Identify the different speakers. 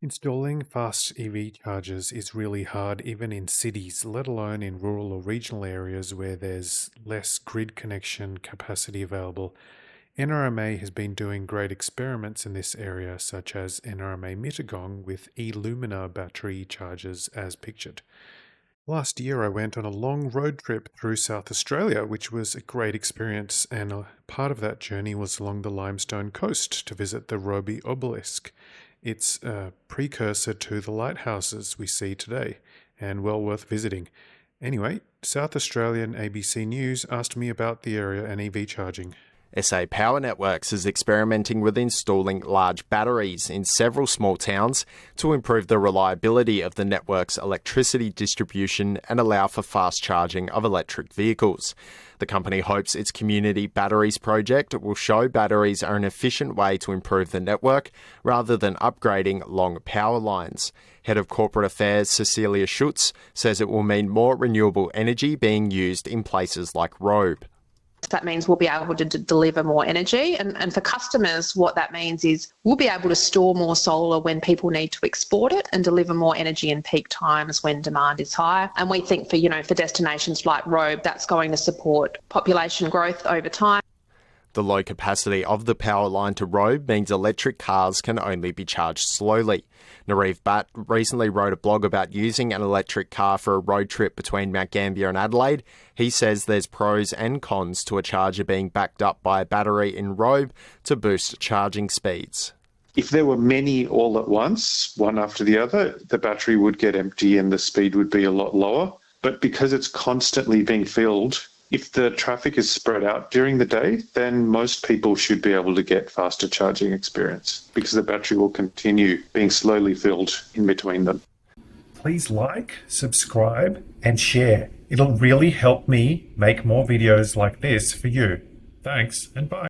Speaker 1: Installing fast EV chargers is really hard even in cities, let alone in rural or regional areas where there's less grid connection capacity available. NRMA has been doing great experiments in this area, such as NRMA Mittagong with e-Lumina battery chargers as pictured. Last year, I went on a long road trip through South Australia, which was a great experience, and a part of that journey was along the limestone coast to visit the Robe Obelisk. It's a precursor to the lighthouses we see today, and well worth visiting. Anyway, South Australian ABC News asked me about the area and EV charging.
Speaker 2: SA Power Networks is experimenting with installing large batteries in several small towns to improve the reliability of the network's electricity distribution and allow for fast charging of electric vehicles. The company hopes its community batteries project will show batteries are an efficient way to improve the network rather than upgrading long power lines. Head of Corporate Affairs Cecilia Schutz says it will mean more renewable energy being used in places like Robe.
Speaker 3: That means we'll be able to deliver more energy. And for customers, what that means is we'll be able to store more solar when people need to export it and deliver more energy in peak times when demand is high. And we think for destinations like Robe, that's going to support population growth over time.
Speaker 2: The low capacity of the power line to Robe means electric cars can only be charged slowly. Neerav Bhatt recently wrote a blog about using an electric car for a road trip between Mount Gambier and Adelaide. He says there's pros and cons to a charger being backed up by a battery in Robe to boost charging speeds.
Speaker 4: If there were many all at once, one after the other, the battery would get empty and the speed would be a lot lower. But because it's constantly being filled, if the traffic is spread out during the day, then most people should be able to get faster charging experience because the battery will continue being slowly filled in between them.
Speaker 5: Please like, subscribe, and share. It'll really help me make more videos like this for you. Thanks, and bye.